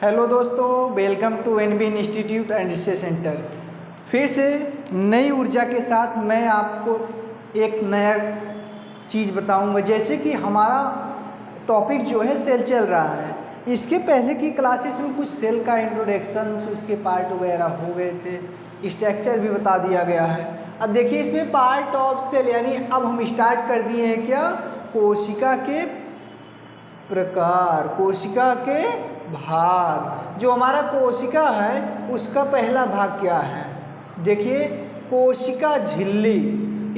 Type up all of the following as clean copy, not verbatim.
Hello दोस्तों, welcome to NBN institute and research centre. फिर से नई ऊर्जा के साथ मैं आपको एक नया चीज़ बताऊंगा। जैसे कि हमारा टॉपिक जो है सेल चल रहा है, इसके पहले की क्लासेस में कुछ सेल का इंट्रोडक्शन, उसके पार्ट वगैरह हो गए थे, स्ट्रक्चर भी बता दिया गया है। अब देखिए इसमें पार्ट ऑफ सेल, यानी अब हम स्टार्ट कर दिए हैं क्या, कोशिका के प्रकार, कोशिका के भाग। जो हमारा कोशिका है उसका पहला भाग क्या है, देखिए कोशिका झिल्ली,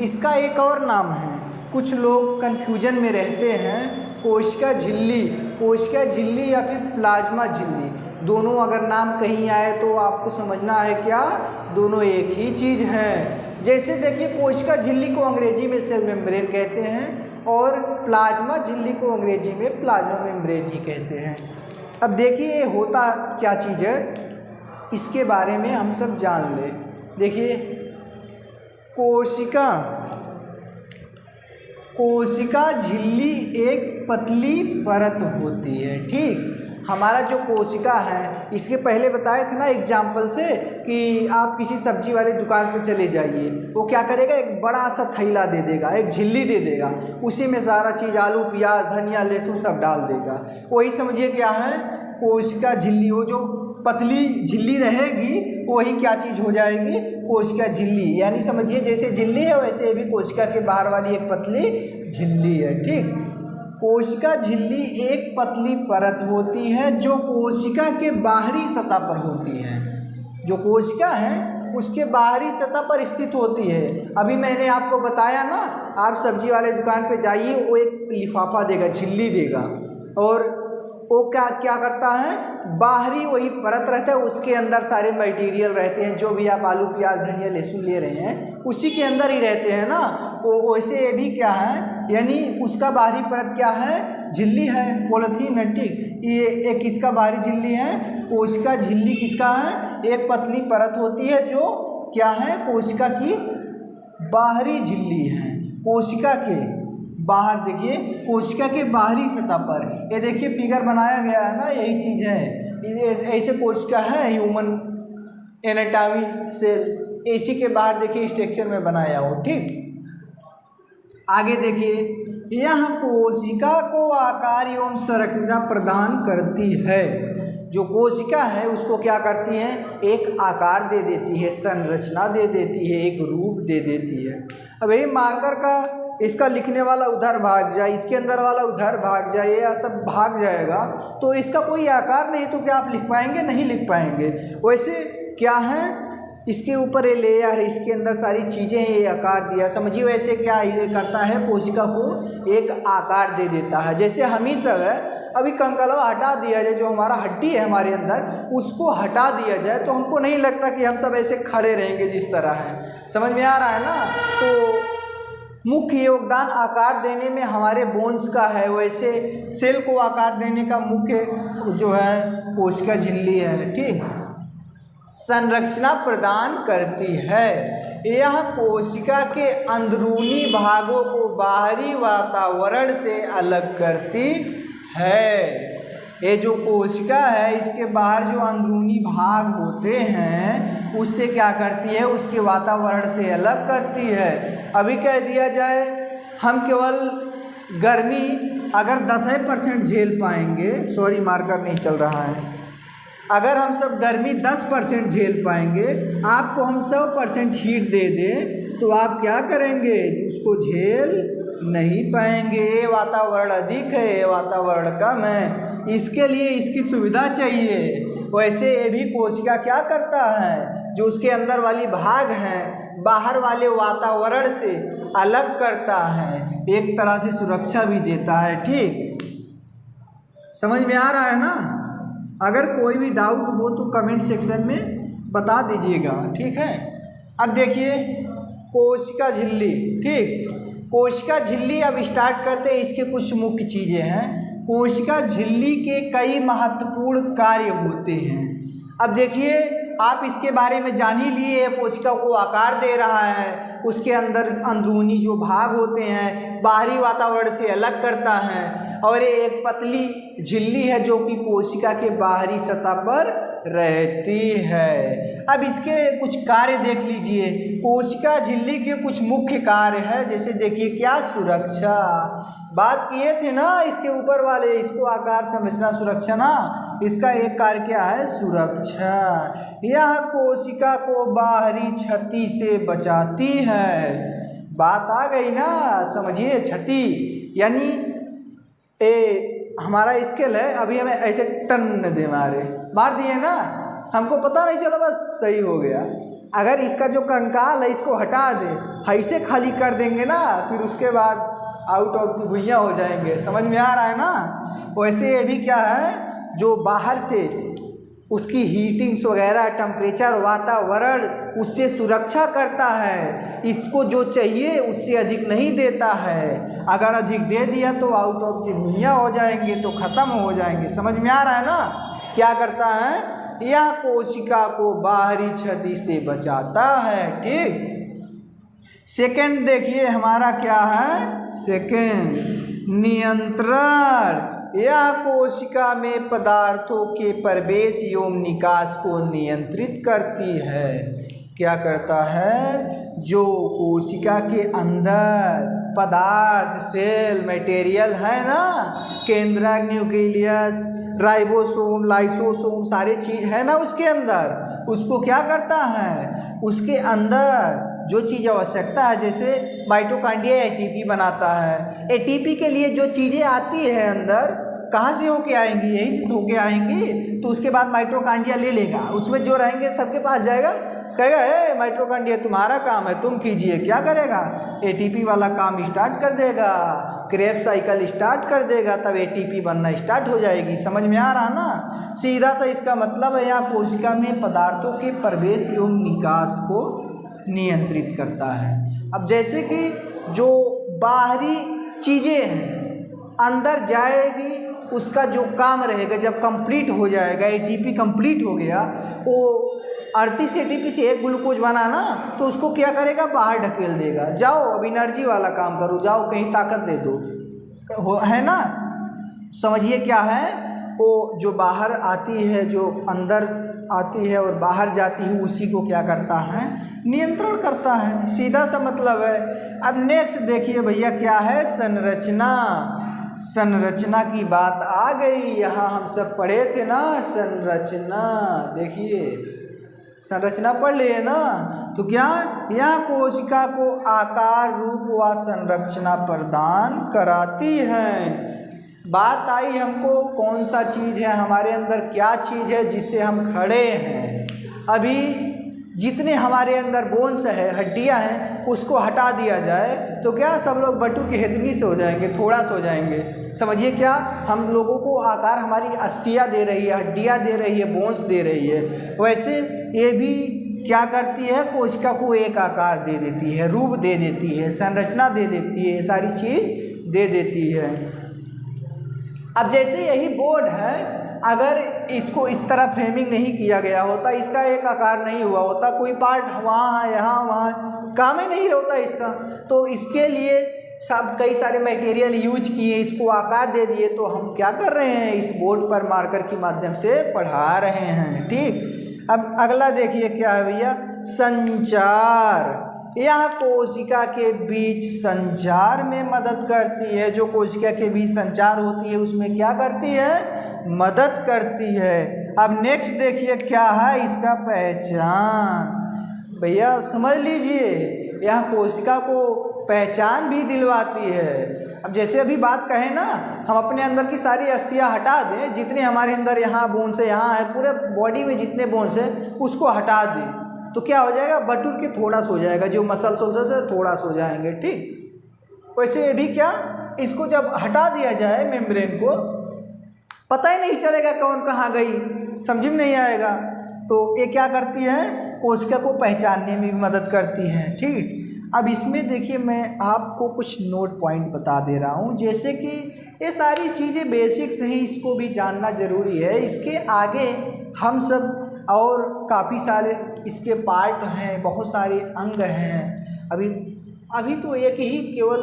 इसका एक और नाम है। कुछ लोग कंफ्यूजन में रहते हैं, कोशिका झिल्ली, कोशिका झिल्ली या फिर प्लाज्मा झिल्ली, दोनों अगर नाम कहीं आए तो आपको समझना है क्या, दोनों एक ही चीज़ है। जैसे देखिए कोशिका झिल्ली को अंग्रेजी में सेल मेम्ब्रेन कहते हैं और प्लाज्मा झिल्ली को अंग्रेजी में प्लाज्मा मेम्ब्रेन ही कहते हैं। अब देखिए ये होता क्या चीज़ है, इसके बारे में हम सब जान ले। देखिए कोशिका झिल्ली एक पतली परत होती है। ठीक, हमारा जो कोशिका है, इसके पहले बताए थे ना एग्जाम्पल से कि आप किसी सब्जी वाले दुकान पर चले जाइए, वो क्या करेगा, एक बड़ा सा थैला दे देगा, एक झिल्ली दे देगा, उसी में सारा चीज़ आलू प्याज धनिया लहसुन सब डाल देगा। वही समझिए क्या है, कोशिका झिल्ली। वो जो पतली झिल्ली रहेगी वही क्या चीज़ हो जाएगी, कोशिका झिल्ली। यानी समझिए जैसे झिल्ली है वैसे भी कोशिका के बाहर वाली एक पतली झिल्ली है। ठीक, कोशिका झिल्ली एक पतली परत होती है जो कोशिका के बाहरी सतह पर होती है। जो कोशिका है उसके बाहरी सतह पर स्थित होती है। अभी मैंने आपको बताया ना, आप सब्जी वाले दुकान पे जाइए, वो एक लिफाफा देगा, झिल्ली देगा, और वो क्या करता है, बाहरी वही परत रहता है, उसके अंदर सारे मटेरियल रहते हैं, जो भी आप आलू प्याज धनिया लहसुन ले रहे हैं उसी के अंदर ही रहते हैं ना। वो वैसे ये भी क्या है, यानी उसका बाहरी परत क्या है, झिल्ली है, पॉलीथीन है। ठीक, ये एक किसका बाहरी झिल्ली है, कोशिका झिल्ली किसका है, एक पतली परत होती है जो क्या है, कोशिका की बाहरी झिल्ली है। कोशिका के बाहर, देखिए कोशिका के बाहरी सतह पर, ये देखिए फिगर बनाया गया है ना, यही चीज़ है। ऐसे कोशिका है ह्यूमन एनाटॉमी सेल, इसी के बाहर देखिए स्ट्रक्चर में बनाया हो। ठीक, आगे देखिए, यह कोशिका को आकार एवं संरचना प्रदान करती है। जो कोशिका है उसको क्या करती है, एक आकार दे देती है, संरचना दे देती है, एक रूप दे देती है। अब यही मार्कर का, इसका लिखने वाला उधर भाग जाए, इसके अंदर वाला उधर भाग जाए, या सब भाग जाएगा तो इसका कोई आकार नहीं, तो क्या आप लिख पाएंगे, नहीं लिख पाएंगे। वैसे क्या है, इसके ऊपर ये लेयर है, इसके अंदर सारी चीज़ें ये आकार दिया, समझिए। वैसे क्या ये करता है, कोशिका को एक आकार दे देता है। जैसे हम ही सब है, अभी कंकलवा हटा दिया जाए, जो हमारा हड्डी है हमारे अंदर, उसको हटा दिया जाए तो हमको नहीं लगता कि हम सब ऐसे खड़े रहेंगे जिस तरह है। समझ में आ रहा है ना। तो मुख्य योगदान आकार देने में हमारे बोन्स का है, वैसे सेल को आकार देने का मुख्य जो है कोशिका झिल्ली है। ठीक, संरचना प्रदान करती है। यह कोशिका के अंदरूनी भागों को बाहरी वातावरण से अलग करती है। ये जो कोशिका है, इसके बाहर जो अंदरूनी भाग होते हैं उससे क्या करती है, उसके वातावरण से अलग करती है। अभी कह दिया जाए हम केवल गर्मी अगर 10% झेल पाएंगे, सॉरी मार्कर नहीं चल रहा है, अगर हम सब गर्मी 10% झेल पाएंगे, आपको हम 100% हीट दे दें तो आप क्या करेंगे, उसको झेल नहीं पाएंगे। ये वातावरण अधिक है, ये वातावरण कम है, इसके लिए इसकी सुविधा चाहिए। वैसे ये भी कोशिका क्या करता है, जो उसके अंदर वाली भाग हैं बाहर वाले वातावरण से अलग करता है, एक तरह से सुरक्षा भी देता है। ठीक, समझ में आ रहा है ना। अगर कोई भी डाउट हो तो कमेंट सेक्शन में बता दीजिएगा। ठीक है, अब देखिए कोशिका झिल्ली। ठीक, कोशिका झिल्ली अब स्टार्ट करते हैं, इसके कुछ मुख्य चीज़ें हैं। कोशिका झिल्ली के कई महत्वपूर्ण कार्य होते हैं। अब देखिए आप इसके बारे में जान ही लिए, कोशिका को आकार दे रहा है, उसके अंदर अंदरूनी जो भाग होते हैं बाहरी वातावरण से अलग करता है। और ये एक पतली झिल्ली है जो कि कोशिका के बाहरी सतह पर रहती है। अब इसके कुछ कार्य देख लीजिए। कोशिका झिल्ली के कुछ मुख्य कार्य है, जैसे देखिए क्या, सुरक्षा। बात किए थे ना इसके ऊपर वाले, इसको आकार संरचना सुरक्षा ना, इसका एक कार्य क्या है, सुरक्षा। यह कोशिका को बाहरी क्षति से बचाती है। बात आ गई ना, समझिए। क्षति यानी हमारा स्केल है, अभी हमें ऐसे टन दे मार दिए ना, हमको पता नहीं चला, बस सही हो गया। अगर इसका जो कंकाल है इसको हटा दे, ऐसे खाली कर देंगे ना, फिर उसके बाद आउट ऑफ द भुइयाँ हो जाएंगे। समझ में आ रहा है ना। वैसे ये भी क्या है, जो बाहर से उसकी हीटिंग्स वगैरह, टेम्परेचर, वातावरण, उससे सुरक्षा करता है। इसको जो चाहिए उससे अधिक नहीं देता है। अगर अधिक दे दिया तो आउट ऑफ द भुइयाँ हो जाएंगे, तो ख़त्म हो जाएंगे। समझ में आ रहा है ना। क्या करता है, यह कोशिका को बाहरी क्षति से बचाता है। ठीक। सेकंड देखिए हमारा क्या है, सेकंड, नियंत्रण। यह कोशिका में पदार्थों के प्रवेश एवं निकास को नियंत्रित करती है। क्या करता है, जो कोशिका के अंदर पदार्थ, सेल, मटेरियल है ना, केंद्रक, न्यूक्लियस, राइबोसोम, लाइसोसोम, सारे चीज़ है ना उसके अंदर, उसको क्या करता है, उसके अंदर जो चीज़ आवश्यकता है, जैसे माइटोकॉन्ड्रिया एटीपी बनाता है। एटीपी के लिए जो चीज़ें आती है अंदर, कहाँ से होके आएंगी, यहीं से होके आएंगी। तो उसके बाद माइटोकॉन्ड्रिया ले लेगा, उसमें जो रहेंगे सबके पास जाएगा, कहेगा ए माइटोकॉन्ड्रिया तुम्हारा काम है, तुम कीजिए। क्या करेगा, एटीपी वाला काम स्टार्ट कर देगा, क्रेब्स साइकिल स्टार्ट कर देगा, तब एटीपी बनना स्टार्ट हो जाएगी। समझ में आ रहा ना। सीधा सा इसका मतलब है, यहाँ कोशिका में पदार्थों के प्रवेश एवं निकास को नियंत्रित करता है। अब जैसे कि जो बाहरी चीज़ें हैं अंदर जाएगी, उसका जो काम रहेगा, जब कंप्लीट हो जाएगा, एटीपी कंप्लीट हो गया, वो 38 एटीपी से एक ग्लूकोज बना ना, तो उसको क्या करेगा, बाहर ढकेल देगा। जाओ अब एनर्जी वाला काम करो, जाओ कहीं ताकत दे दो, है ना। समझिए क्या है, वो जो बाहर आती है, जो अंदर आती है और बाहर जाती है, उसी को क्या करता है, नियंत्रण करता है। सीधा सा मतलब है। अब नेक्स्ट देखिए भैया क्या है, संरचना। संरचना की बात आ गई। यहाँ हम सब पढ़े थे ना संरचना। देखिए संरचना पढ़ लिए ना, तो क्या, यह कोशिका को आकार, रूप व संरचना प्रदान कराती है। बात आई हमको कौन सा चीज़ है हमारे अंदर, क्या चीज़ है जिससे हम खड़े हैं। अभी जितने हमारे अंदर बोन्स है, हड्डियां हैं, उसको हटा दिया जाए तो क्या सब लोग बटू की हेदनी से हो जाएंगे, थोड़ा सा हो जाएंगे। समझिए क्या, हम लोगों को आकार हमारी अस्थियां दे रही है, हड्डियां दे रही है, बोन्स दे रही है। वैसे ये भी क्या करती है, कोशिका को एक आकार दे देती है, रूप दे देती है, संरचना दे देती है, सारी चीज़ दे देती है। अब जैसे यही बोर्ड है, अगर इसको इस तरह फ्रेमिंग नहीं किया गया होता, इसका एक आकार नहीं हुआ होता, कोई पार्ट वहाँ यहाँ वहाँ, काम ही नहीं होता इसका, तो इसके लिए सब कई सारे मटेरियल यूज किए, इसको आकार दे दिए। तो हम क्या कर रहे हैं, इस बोर्ड पर मार्कर के माध्यम से पढ़ा रहे हैं। ठीक। अब अगला देखिए क्या है भैया, संचार। यह कोशिका के बीच संचार में मदद करती है। जो कोशिका के बीच संचार होती है उसमें क्या करती है, मदद करती है। अब नेक्स्ट देखिए क्या है इसका पहचान। भैया समझ लीजिए, यह कोशिका को पहचान भी दिलवाती है। अब जैसे अभी बात कहें ना, हम अपने अंदर की सारी अस्थियां हटा दें, जितने हमारे अंदर यहाँ बोन्स है, यहाँ है, पूरे बॉडी में जितने बोन्स है उसको हटा दें, तो क्या हो जाएगा, बटुर के थोड़ा सा हो जाएगा, जो मसल्स है थोड़ा सा हो जाएंगे। ठीक। वैसे ये भी क्या, इसको जब हटा दिया जाए मेम्ब्रेन को, पता ही नहीं चलेगा कौन कहाँ गई, समझ में नहीं आएगा। तो ये क्या करती है, कोशिका को पहचानने में भी मदद करती है। ठीक। अब इसमें देखिए मैं आपको कुछ नोट पॉइंट बता दे रहा हूँ, जैसे कि ये सारी चीज़ें बेसिक्स हैं, इसको भी जानना ज़रूरी है। इसके आगे हम सब और काफ़ी सारे इसके पार्ट हैं, बहुत सारे अंग हैं। अभी तो एक ही केवल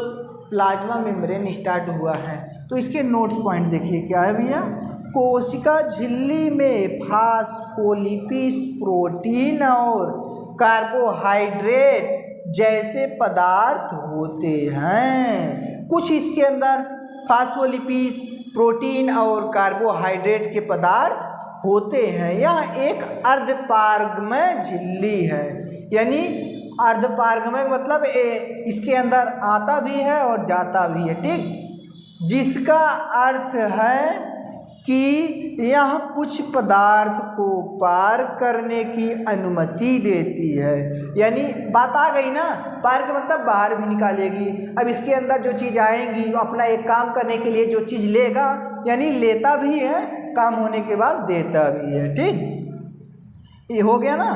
प्लाज्मा मेम्ब्रेन स्टार्ट हुआ है, तो इसके नोट्स पॉइंट देखिए क्या है भैया। कोशिका झिल्ली में फास्फोलिपिड्स, प्रोटीन और कार्बोहाइड्रेट जैसे पदार्थ होते हैं। कुछ इसके अंदर फास्फोलिपिड्स, प्रोटीन और कार्बोहाइड्रेट के पदार्थ होते हैं। यह एक अर्धपारगमय झिल्ली है, यानी अर्धपारगमय मतलब इसके अंदर आता भी है और जाता भी है, ठीक। जिसका अर्थ है कि यह कुछ पदार्थ को पार करने की अनुमति देती है। यानी बात आ गई ना, पार का मतलब बाहर भी निकालेगी। अब इसके अंदर जो चीज़ आएंगी वो अपना एक काम करने के लिए जो चीज़ लेगा, यानी लेता भी है, काम होने के बाद देता भी है, ठीक। ये हो गया ना।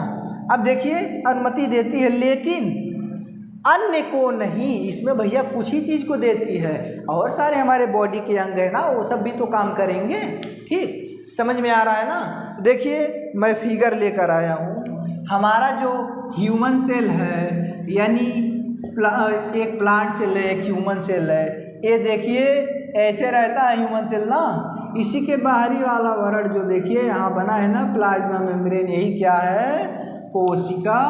अब देखिए अनुमति देती है लेकिन अन्य को नहीं। इसमें भैया कुछ ही चीज़ को देती है, और सारे हमारे बॉडी के अंग है ना, वो सब भी तो काम करेंगे, ठीक। समझ में आ रहा है ना। देखिए मैं फिगर लेकर आया हूँ। हमारा जो ह्यूमन सेल है, यानी एक प्लांट सेल है, एक ह्यूमन सेल है। ये देखिए ऐसे रहता है ह्यूमन सेल ना। इसी के बाहरी वाला वर्ड जो देखिए यहाँ बना है ना, प्लाज्मा मेम्ब्रेन, यही क्या है, कोशिका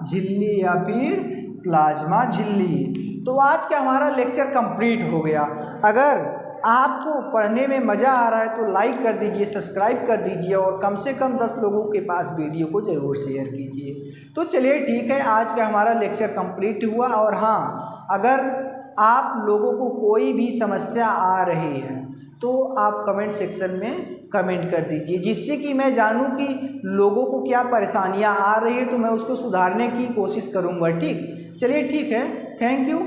झिल्ली या फिर प्लाज्मा झिल्ली। तो आज का हमारा लेक्चर कंप्लीट हो गया। अगर आपको पढ़ने में मज़ा आ रहा है तो लाइक कर दीजिए, सब्सक्राइब कर दीजिए और कम से कम 10 लोगों के पास वीडियो को ज़रूर शेयर कीजिए। तो चलिए ठीक है, आज का हमारा लेक्चर कंप्लीट हुआ। और हाँ, अगर आप लोगों को कोई भी समस्या आ रही है तो आप कमेंट सेक्शन में कमेंट कर दीजिए, जिससे कि मैं जानूं कि लोगों को क्या परेशानियां आ रही है, तो मैं उसको सुधारने की कोशिश करूंगा, ठीक। चलिए ठीक है, थैंक यू।